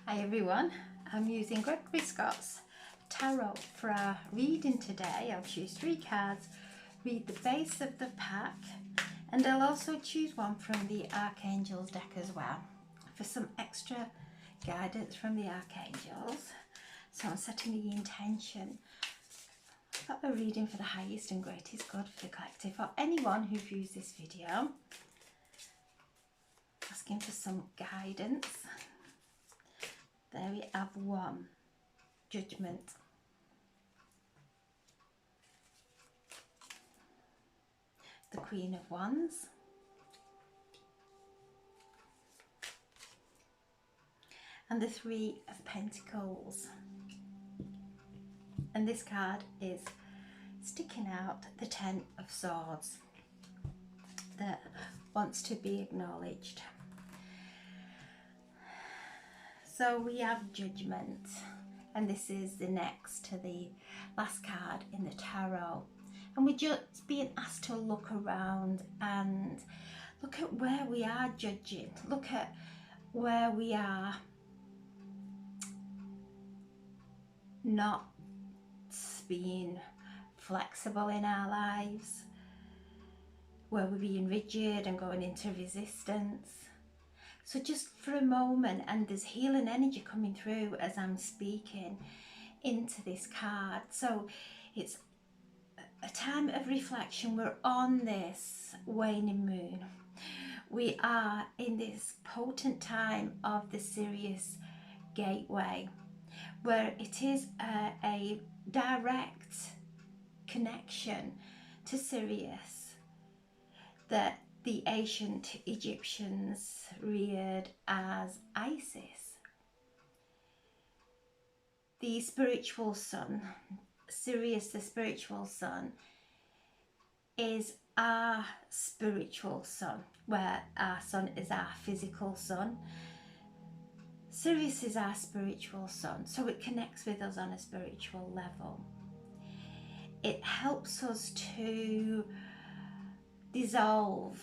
Hi everyone, I'm using Gregory Scott's Tarot for our reading today. I'll choose 3 cards, read the base of the pack, and I'll also choose one from the Archangel's deck as well for some extra guidance from the Archangels. So I'm setting the intention for a reading for the highest and greatest good for the collective, or anyone who views this video, asking for some guidance. There we have 1, Judgment. The Queen of Wands. And the 3 of Pentacles. And this card is sticking out, the 10 of Swords, that wants to be acknowledged. So we have Judgment, and this is the next to the last card in the tarot. And we're just being asked to look around and look at where we are judging, look at where we are not being flexible in our lives, where we're being rigid and going into resistance. So just for a moment, and there's healing energy coming through as I'm speaking into this card. So it's a time of reflection. We're on this waning moon. We are in this potent time of the Sirius gateway, where it is a direct connection to Sirius that the ancient Egyptians reared as Isis. The spiritual sun, Sirius the spiritual sun, is our spiritual sun, where our sun is our physical sun. Sirius is our spiritual sun, so it connects with us on a spiritual level. It helps us to dissolve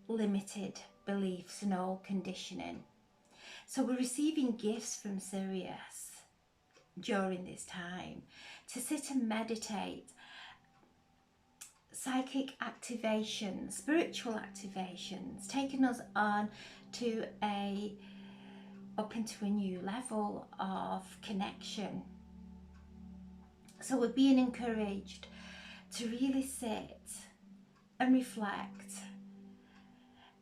limited beliefs and old conditioning. So we're receiving gifts from Sirius during this time to sit and meditate, psychic activations, spiritual activations, taking us on to up into a new level of connection. So we're being encouraged to really sit and reflect.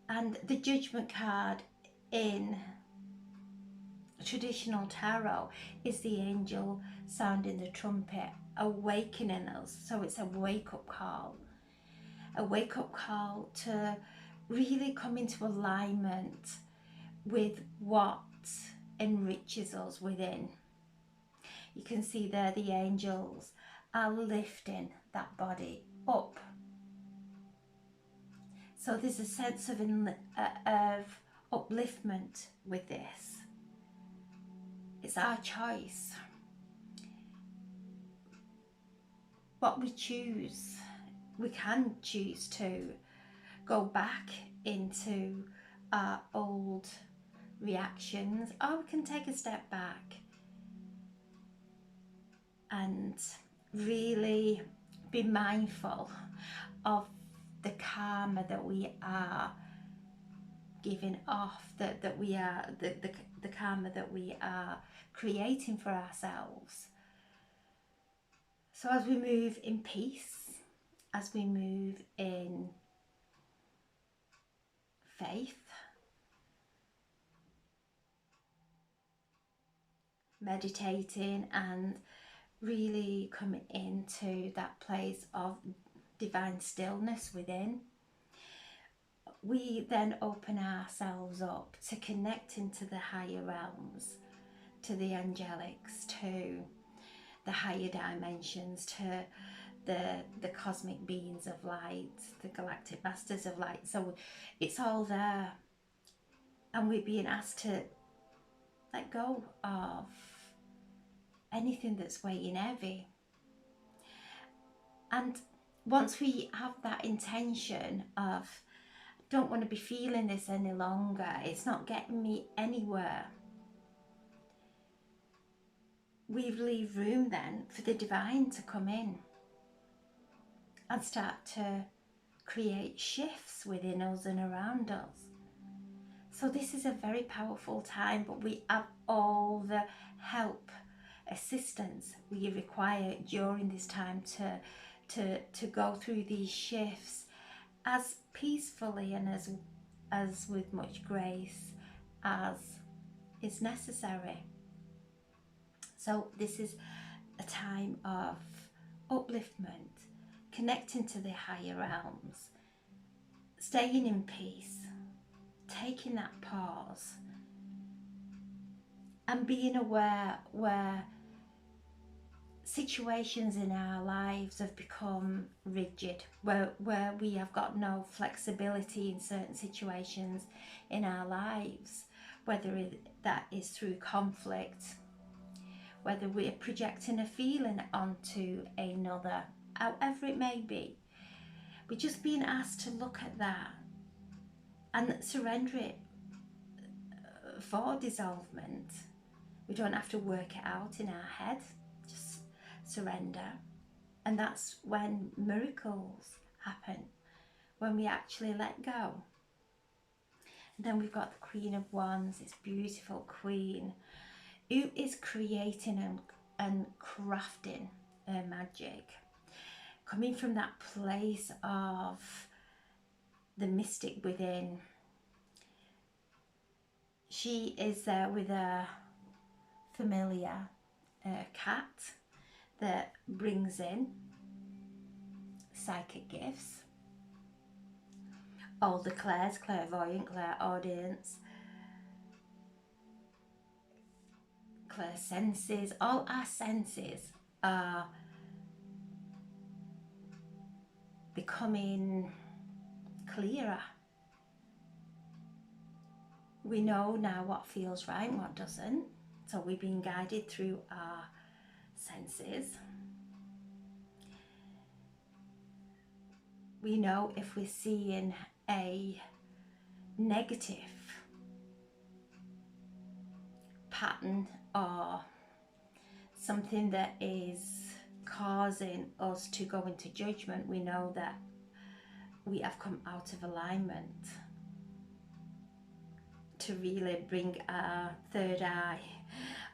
And the Judgment card in traditional tarot is the angel sounding the trumpet, awakening us. So it's a wake-up call to really come into alignment with what enriches us within. You can see there the angels are lifting that body up. So there's a sense of upliftment with this. It's our choice. What we choose, we can choose to go back into our old reactions, or we can take a step back and really be mindful of the karma that we are giving off, that we are the karma that we are creating for ourselves. So as we move in peace, as we move in faith, meditating and really coming into that place of divine stillness within, we then open ourselves up to connect into the higher realms, to the angelics, to the higher dimensions, to the cosmic beings of light, the galactic masters of light. So it's all there, and we're being asked to let go of anything that's weighing heavy. And once we have that intention of, don't want to be feeling this any longer, it's not getting me anywhere, we leave room then for the divine to come in and start to create shifts within us and around us. So this is a very powerful time, but we have all the help, assistance we require during this time to go through these shifts as peacefully and as with much grace as is necessary. So this is a time of upliftment, connecting to the higher realms, staying in peace, taking that pause, and being aware where situations in our lives have become rigid, where we have got no flexibility in certain situations in our lives, whether that is through conflict, whether we're projecting a feeling onto another, however it may be. We're just being asked to look at that and surrender it for dissolvement. We don't have to work it out in our head, just surrender. And that's when miracles happen, when we actually let go. And then we've got the Queen of Wands, this beautiful queen, who is creating and crafting her magic, coming from that place of the mystic within. She is there with a familiar cat that brings in psychic gifts, all the clairs, clairvoyant, clairaudience, clairsenses, all our senses are becoming clearer. We know now what feels right and what doesn't, so we're being guided through our senses. We know if we're seeing a negative pattern or something that is causing us to go into judgment, we know that we have come out of alignment, to really bring our third eye,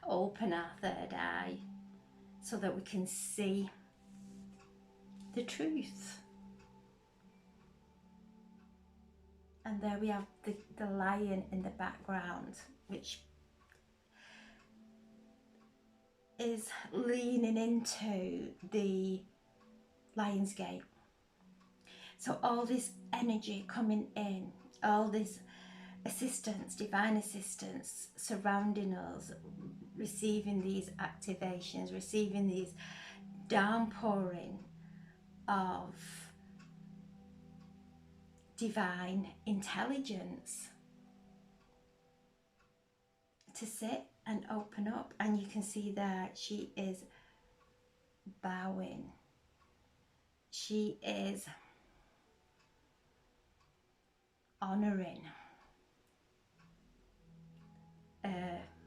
open our third eye, so that we can see the truth. And there we have the lion in the background, which is leaning into the lion's gate. So all this energy coming in, all this assistance, divine assistance surrounding us, receiving these activations, receiving these downpouring of divine intelligence to sit and open up. And you can see that she is bowing. She is honoring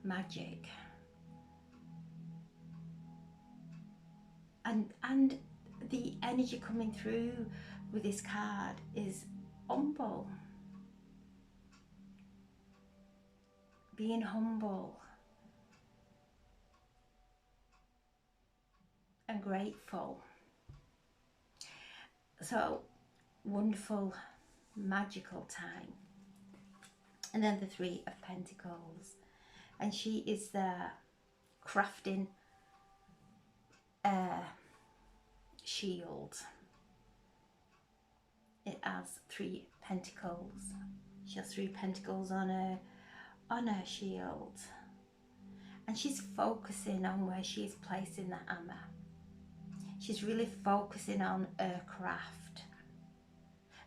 magic, and the energy coming through with this card is humble, being humble and grateful. So wonderful, magical time. And then the Three of Pentacles, and she is there crafting a shield. It has 3 pentacles. She has 3 pentacles on her shield, and she's focusing on where she's placing the hammer. She's really focusing on her craft.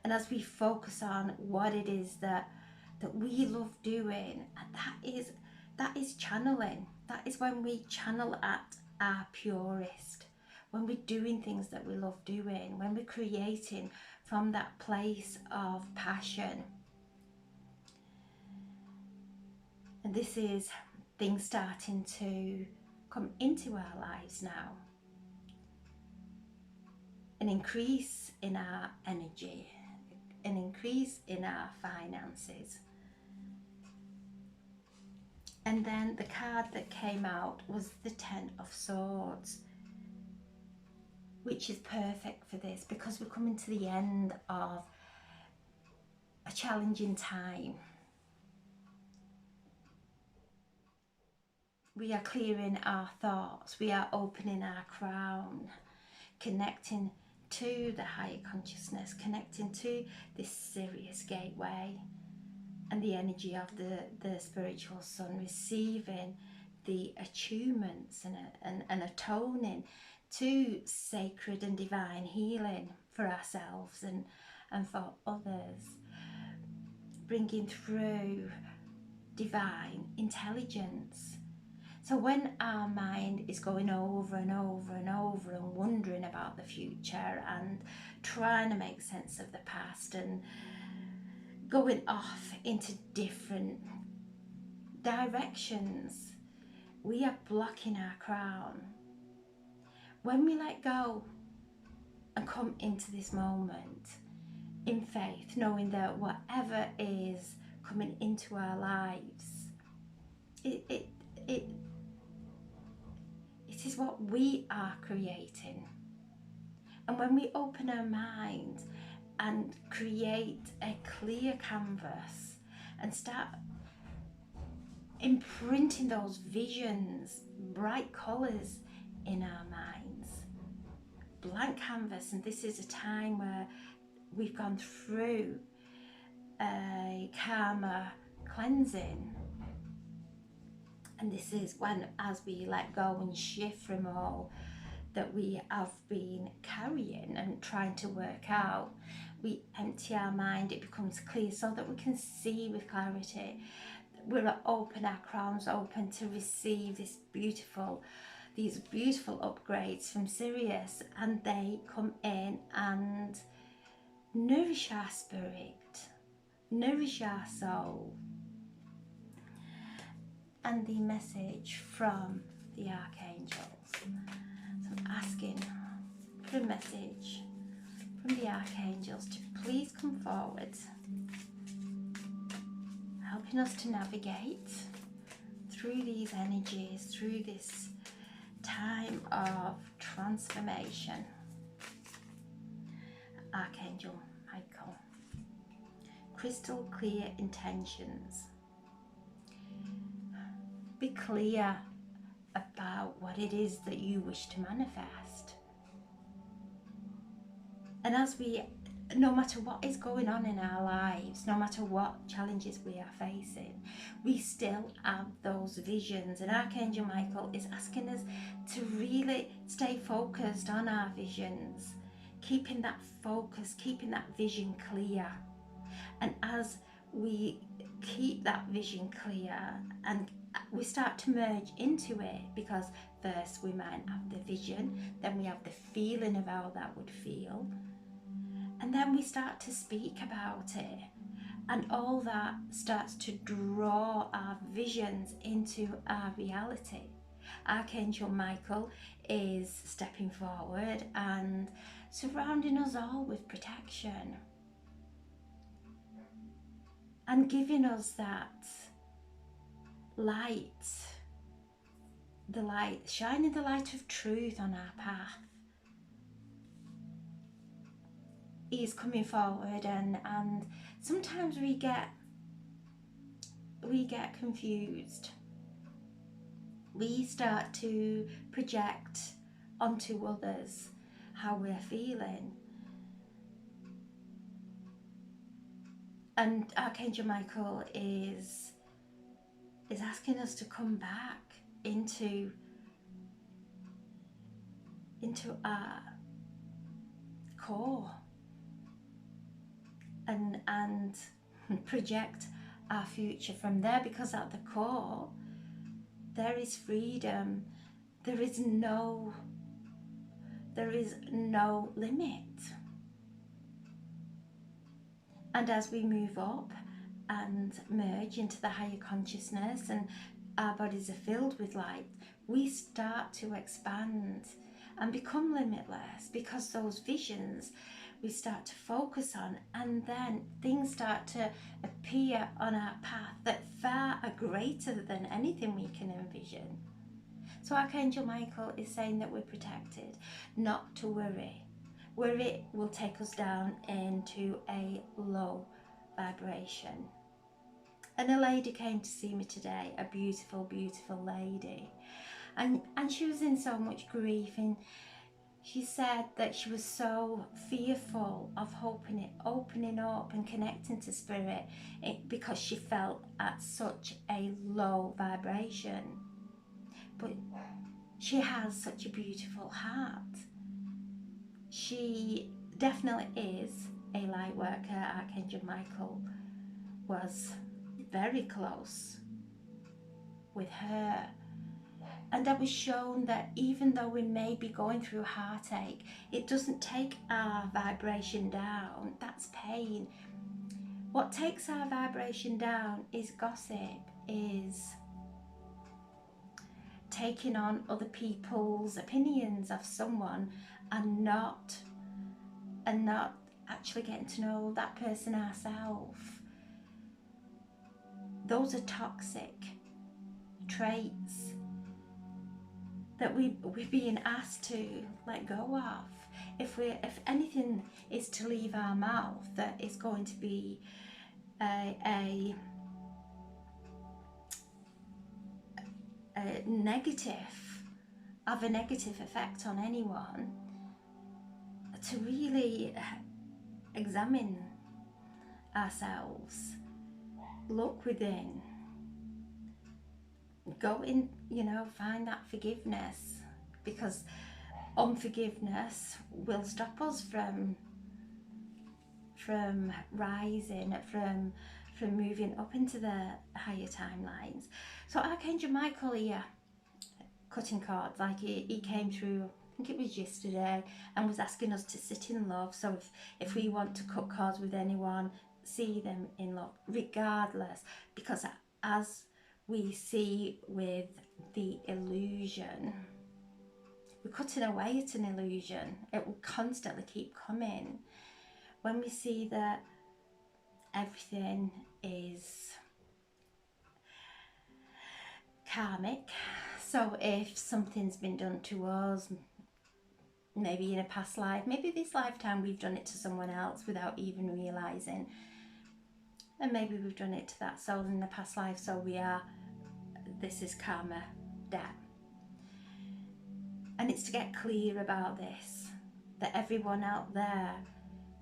And as we focus on what it is that we love doing, and that is channeling. That is when we channel at our purest, when we're doing things that we love doing, when we're creating from that place of passion. And this is things starting to come into our lives now. An increase in our energy, an increase in our finances. And then the card that came out was the Ten of Swords, which is perfect for this because we're coming to the end of a challenging time. We are clearing our thoughts, we are opening our crown, connecting to the higher consciousness, connecting to this Sirius gateway and the energy of the spiritual sun, receiving the attunements and atoning to sacred and divine healing for ourselves and for others, bringing through divine intelligence. So when our mind is going over and over and over and wondering about the future and trying to make sense of the past and going off into different directions, we are blocking our crown. When we let go and come into this moment in faith, knowing that whatever is coming into our lives, it is what we are creating. And when we open our mind and create a clear canvas and start imprinting those visions, bright colours in our minds, blank canvas, and this is a time where we've gone through a karma cleansing. And this is when, as we let go and shift from all that we have been carrying and trying to work out, we empty our mind, it becomes clear so that we can see with clarity. We're open, our crowns open to receive these beautiful upgrades from Sirius, and they come in and nourish our spirit, nourish our soul. And the message from the archangels. So I'm asking for a message from the archangels to please come forward, helping us to navigate through these energies, through this time of transformation. Archangel Michael, crystal clear intentions. Be clear about what it is that you wish to manifest. And as we, no matter what is going on in our lives, no matter what challenges we are facing, we still have those visions. And Archangel Michael is asking us to really stay focused on our visions, keeping that focus, keeping that vision clear. And as we keep that vision clear and we start to merge into it, because first we might have the vision, then we have the feeling of how that would feel, and then we start to speak about it, and all that starts to draw our visions into our reality. Archangel Michael is stepping forward and surrounding us all with protection and giving us that light, the light, shining the light of truth on our path. He's coming forward, and sometimes we get confused. We start to project onto others how we're feeling. And Archangel Michael is asking us to come back into our core and project our future from there, because at the core there is freedom, there is no limit. And as we move up and merge into the higher consciousness and our bodies are filled with light, we start to expand and become limitless, because those visions we start to focus on, and then things start to appear on our path that far are greater than anything we can envision. So Archangel Michael is saying that we're protected, not to worry. Worry will take us down into a low vibration. And a lady came to see me today, a beautiful, beautiful lady. And she was in so much grief, and she said that she was so fearful of opening up and connecting to spirit, because she felt at such a low vibration. But she has such a beautiful heart. She definitely is a light worker. Archangel Michael was very close with her. And I was shown that even though we may be going through heartache, it doesn't take our vibration down. That's pain. What takes our vibration down is gossip, is taking on other people's opinions of someone, and not actually getting to know that person ourselves. Those are toxic traits that we're being asked to let go of. If anything is to leave our mouth, that is going to be a negative effect on anyone, to really examine ourselves, look within, go in, find that forgiveness, because unforgiveness will stop us from rising, from moving up into the higher timelines. So Archangel Michael here, cutting cards, like he came through, I think it was yesterday, and was asking us to sit in love. So if we want to cut cards with anyone, see them in love, regardless, because as we see with the illusion, we're cutting away at an illusion. It will constantly keep coming. When we see that everything is karmic, so if something's been done to us, maybe in a past life, maybe this lifetime we've done it to someone else without even realising, and maybe we've done it to that soul in the past life, so this is karma debt. And it's to get clear about this, that everyone out there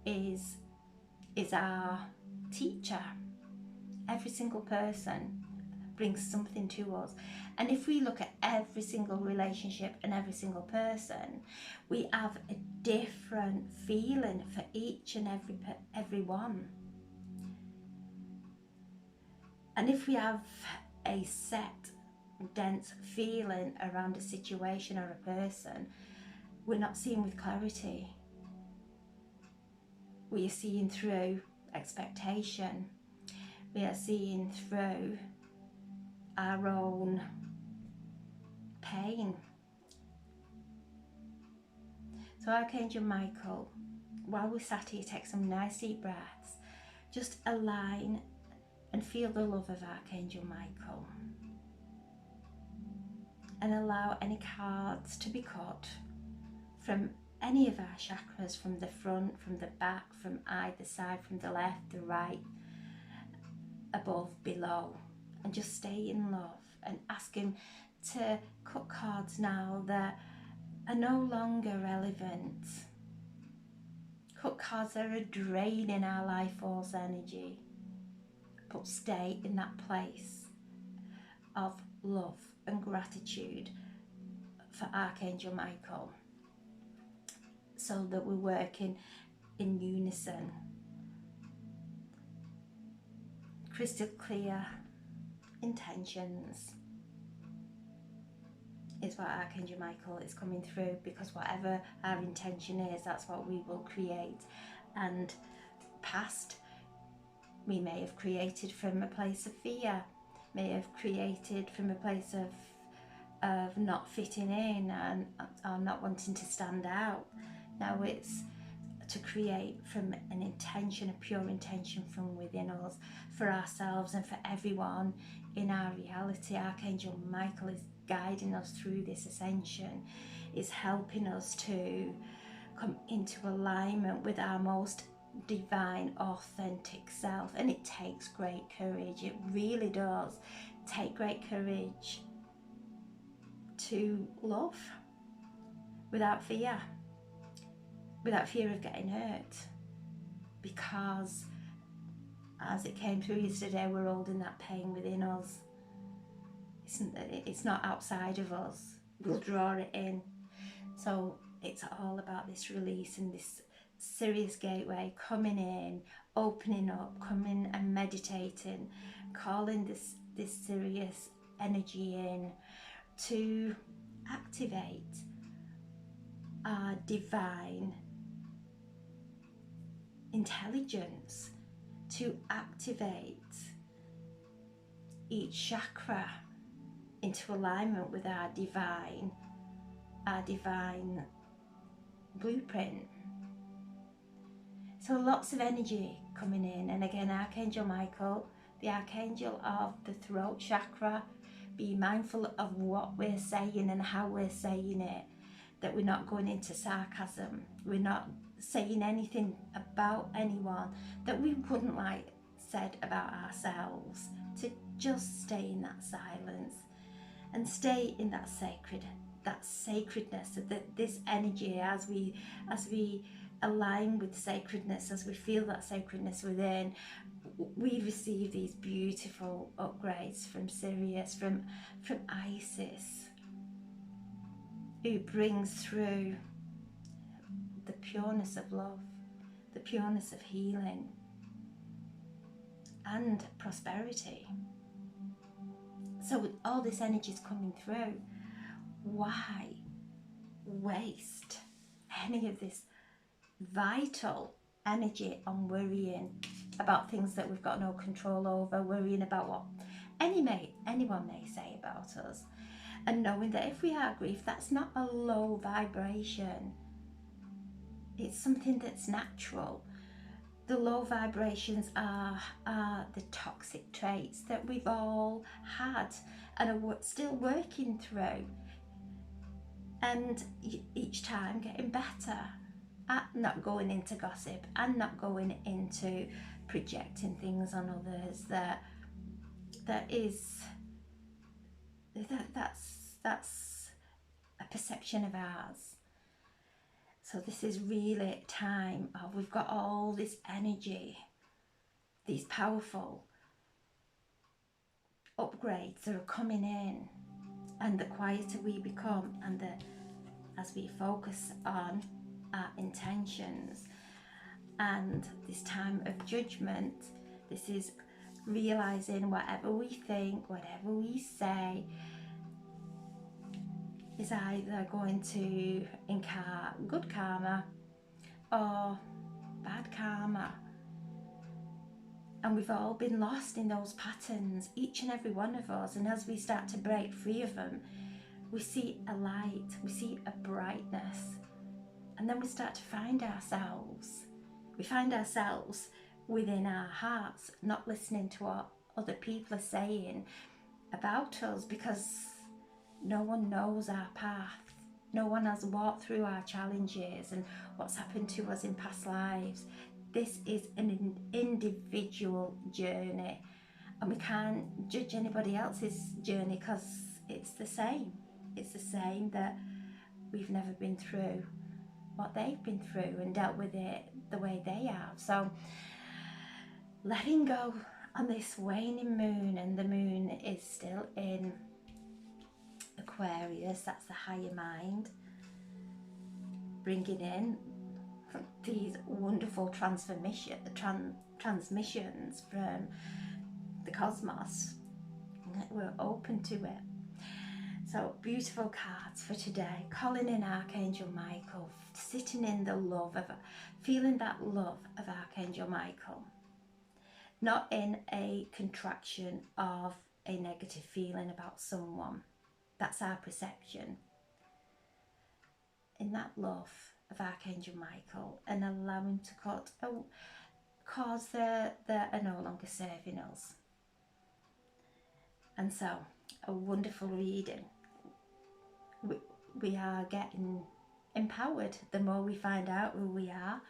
is our teacher. Every single person brings something to us. And if we look at every single relationship and every single person, we have a different feeling for each and every one. And if we have a set, dense feeling around a situation or a person, we're not seeing with clarity. We are seeing through expectation. We are seeing through our own pain. So Archangel Michael, while we're sat here, take some nice deep breaths. Just align and feel the love of Archangel Michael. And allow any cards to be cut from any of our chakras, from the front, from the back, from either side, from the left, the right, above, below. And just stay in love and ask him to cut cards now that are no longer relevant. Cut cards that are draining our life force energy, but stay in that place of love and gratitude for Archangel Michael, so that we're working in unison. Crystal clear intentions is what Archangel Michael is coming through, because whatever our intention is, that's what we will create. And past, we may have created from a place of fear, may have created from a place of not fitting in and or not wanting to stand out. Now it's to create from an intention, a pure intention from within us, for ourselves and for everyone in our reality. Archangel Michael is guiding us through this ascension, is helping us to come into alignment with our most divine, authentic self. And it takes great courage, it really does take great courage to love without fear of getting hurt, because as it came through yesterday, we're holding that pain within us. It's not outside of us, we'll draw it in. So it's all about this release and this Sirius gateway coming in, opening up, coming and meditating, calling this Sirius energy in to activate our divine intelligence, to activate each chakra into alignment with our divine blueprint. So lots of energy coming in, and again, Archangel Michael, the archangel of the throat chakra, be mindful of what we're saying and how we're saying it, that we're not going into sarcasm, we're not saying anything about anyone that we wouldn't like said about ourselves, to just stay in that silence and stay in that sacredness, that this energy, as we align with sacredness, as we feel that sacredness within, we receive these beautiful upgrades from Sirius, from Isis, who brings through the pureness of love, the pureness of healing and prosperity. So with all this energy is coming through, why waste any of this vital energy on worrying about things that we've got no control over, worrying about what anyone may say about us, and knowing that if we are grief, that's not a low vibration, it's something that's natural. The low vibrations are the toxic traits that we've all had and are still working through, and each time getting better at not going into gossip and not going into projecting things on others that's a perception of ours. So this is really time of, we've got all this energy, these powerful upgrades that are coming in, and the quieter we become, and as we focus on our intentions, and this time of judgment, this is realizing whatever we think, whatever we say, is either going to incur good karma or bad karma. And we've all been lost in those patterns, each and every one of us. And as we start to break free of them, we see a light, we see a brightness, and then we start to find ourselves. We find ourselves within our hearts, not listening to what other people are saying about us, because no one knows our path. No one has walked through our challenges and what's happened to us in past lives. This is an individual journey, and we can't judge anybody else's journey because it's the same. It's the same that we've never been through what they've been through and dealt with it the way they have. So letting go on this waning moon, and the moon is still in Aquarius, that's the higher mind, bringing in these wonderful transmissions from the cosmos. We're open to it. So beautiful cards for today, calling in Archangel Michael, sitting in the love of, feeling that love of Archangel Michael, not in a contraction of a negative feeling about someone. That's our perception. In that love of Archangel Michael, and allow him to cut, cause they are no longer serving us. And so, a wonderful reading. We are getting empowered. The more we find out who we are,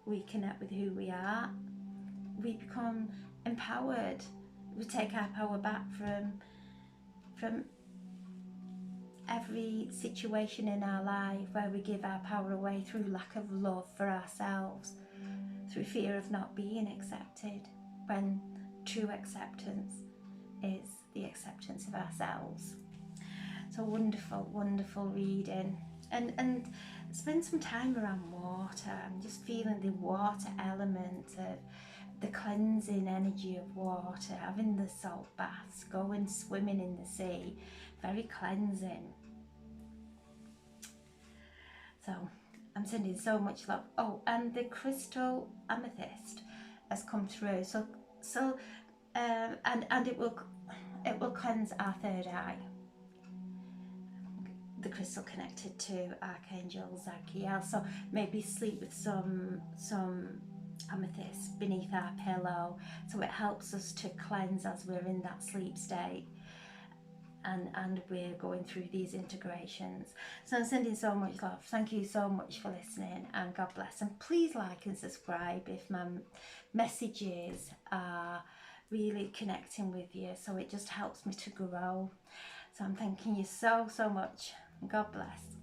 we connect with who we are, we become empowered. We take our power back from every situation in our life where we give our power away through lack of love for ourselves, through fear of not being accepted, when true acceptance is the acceptance of ourselves. So wonderful, wonderful reading. And spend some time around water. I'm just feeling the water element of the cleansing energy of water, having the salt baths, going swimming in the sea, very cleansing. So I'm sending so much love. Oh, and the crystal amethyst has come through. And it will cleanse our third eye. The crystal connected to Archangel Zadkiel. So maybe sleep with some amethyst beneath our pillow, so it helps us to cleanse as we're in that sleep state. And we're going through these integrations. So I'm sending so much love. Thank you so much for listening, and God bless. And please like and subscribe if my messages are really connecting with you. So it just helps me to grow. So I'm thanking you so much. God bless.